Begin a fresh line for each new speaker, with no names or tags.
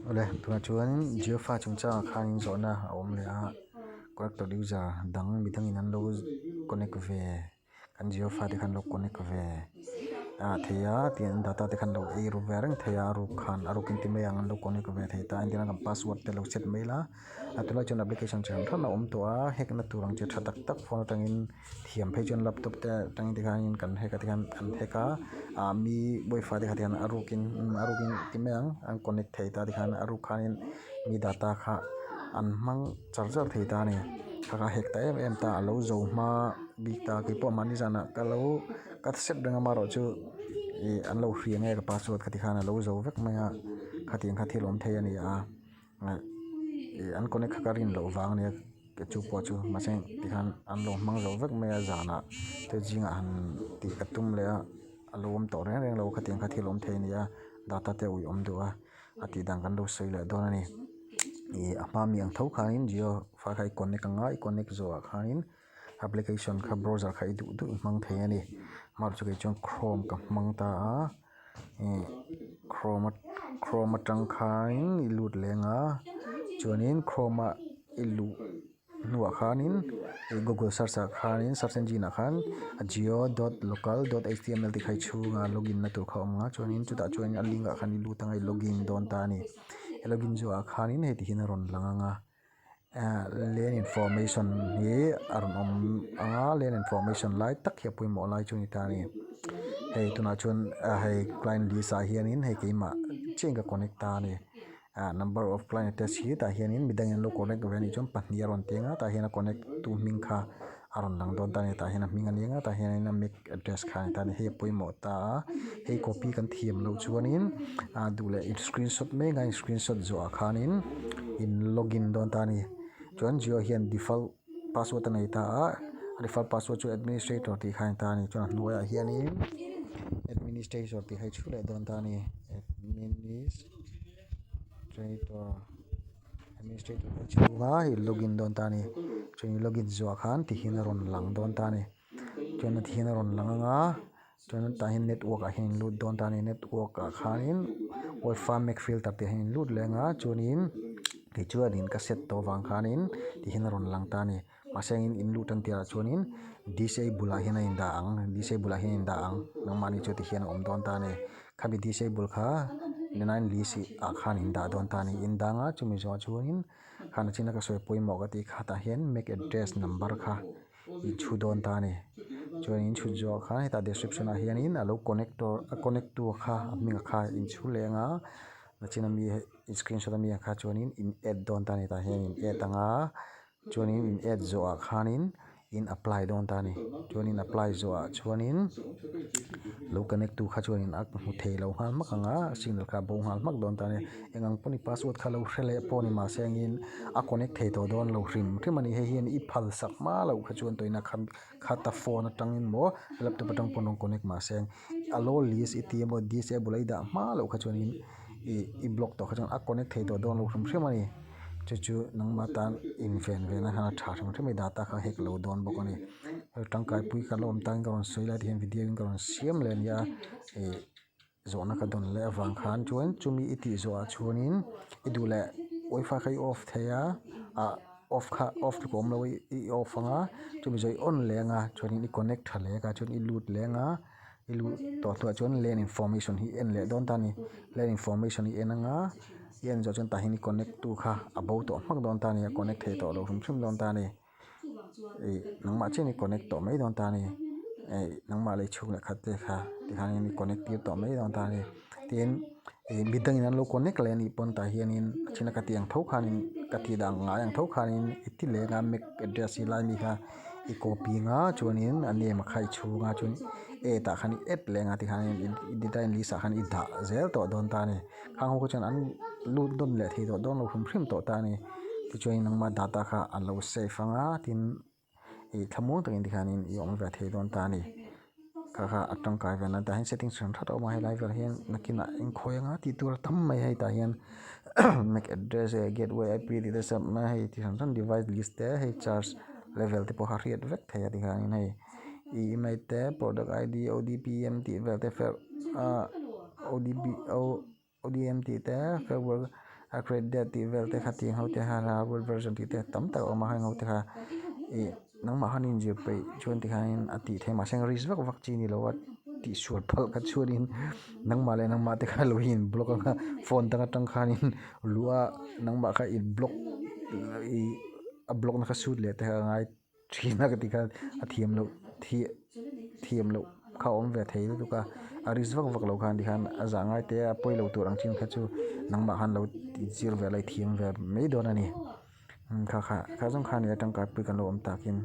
ole tuna chuan Jiofi chungcha khanin zona awm le a corrector user dang midang in an lo connect ve kan Jiofi te khan lo connect ve theia tian data te khan lo ei ru verang theia ru khan aru kin ti mai ang lo connect ve thei ta indina kam password te lo set maila atula chon application chan than om to a hack na turang che thatak tak phone tangin thiam phei chon laptop te tang ti khan kan hack ti khan kan hacka mi wifi te khan arukin ti mai ang connect thei ta ti khan aru khanin mi data kha an mang charger thei ta ni kha hack ta em ta lo zo ma big ta ki po mani jana ka lo ka set danga maro chu an lo free nge ka password khati khana lo zo vek maya kha thilom thei ani a an connect ka rin lo wang ne ke chu po chu ma seng ti khan an lo mang zo vek maya jana te jinga han ti ka tum le a lo om to reng lo kha thilom thei ni a data te ui om do a ati dang kan lo sei le don ani ama mi ang tho khanin jio fa khai connect anga connect zo a khanin application kha browser kha du mang thei ani mar chu ke chon chrome ka mang ta a chrome atang khain ilut lenga chuanin chrome ilu nuwa khanin google search a khanin search engine a khan geo.local.html ti khai chunga login na tur kha omnga chuanin chuta chuan a link a khan ilu tangai login don ta ni login zo a khanin he ti hin ron langanga len information hi aron om anga len information lai tak he pui mo lai chuni ta ni hei tuna chuan hei client list a hianin hei keima chenga connect ta ni number of client test hi ta hianin midang en lo connect ve ni chon pahnia ron tenga ta hian connect tu ming kha aron lang don ta ni ta hian ming anianga ta hian in mic address kha ta ni hei pui mo ta hei copy kan thiam lo chuanin dule screenshot me ngai screenshot zo a khanin in login don ta ni chuan jio hian default password nei ta default password chu administrator ti khain ta ni chuan hnuai hianin administrator ti hai chule don ta ni administrator chuwa hi login don ta ni chuan login zo khan ti hin ron lang don ta ni chuan ti hin ron langanga chuan ta hin network a hin lut don ta ni network a khanin wifi make filter ti hin lut lenga chuanin ti chuan in ka set to wang khanin ti hin ron lang ta ni maseng in lutan tia chuanin disable a hin in da ang nangmani chu ti hian om don ta ni khabi disable kha ninain lisi a khan in da don ta ni in danga chumi zo chuanin khana china ka soi poimo ka ti kha ta hian make address number kha i chu don ta ni chuanin chu zo kha ta description a hianin alo connect tu kha minga kha in chu lenga nachina mi screenshot mi kha chuanin in add don ta ni ta hian in add anga chuanin in add zo a khanin in apply don ta ni chuanin apply zo a chuanin lo connect tu kha chuanin ak mu thei lo hal mak anga signal kha bo hal mak don ta ni engang poni password kha lo hrele poni ma sengin a connect thei to don lo hrim hrimani he hian i phal sak ma lo kha chuan toina kha ta phone atangin mo laptop atang ponong connect ma seng alo list itmo disable ai da ma lo kha chuanin i block to kha chuan a connect thei to don lo hrim hrimani chu nangma tan inven ve na hana tha thum themi data kha hek lo don bokani tangkai pui kha lom tang karon soila thian video in karon siam len ya zona ka don le awang khan chuan chumi iti zo a chuanin idule wifi khai off theya off kom lo i off anga chumi zoi on lenga chuanin i connect thale ka chuan i lut lenga ilu to chuan len information hi en le don tani len information hi enanga yen zo chuan ta hin connect tu kha abo to mak don tani connect thei to lo hrim don tani nangma cheni connect to mai don tani nangma le chuk le khatte kha ti khanin connect ti to mai don tani tin bidang in lo connect le ni pon ta hianin china ka tiang tho khanin ka ti dang nga yang tho khanin iti le nga make address lai mi kha i copy nga chuanin ane ma khai chu nga chun ta khani et le nga ti khanin design lisa khan i da zel to don ta ni khang ho chuan an lu don le thei to don lo hrim to ta ni ti chuan nangma data kha an lo save anga tin thamu takin ti khanin i om ve thei don ta ni kha atang kai ven ta hin settings ram that o ma hi live hian nakina in khoyanga ti tur tam mai hai ta hian make address gateway ip ti sab na hai ti han device list te hai charge level te po ha riat vek thei ti khanin hai email te product id odp mt vel te fer odp odmt te fer create date ti vel te kha ti ngau te ha ra version ti te tam ta ma ha ngau te kha nang ma hanin je pe chuan ti khain ati the ma seng ris vak chi ni lo ti suat phal ka chuanin nang ma le nang ma te kha lo hin block ka phone tanga tang khanin lua nang ma kha in block i a block na kha suit le te ngai thina ka ti kha a thiam lo kha om ve thei lu ka a ris vak lo khan di khan a za ngai te a poi lo tur ang chin kha chu nang ma han lo ti zir ve lai thiam ve mei don ani kha jong khan ya tang ka pi kan lo om takin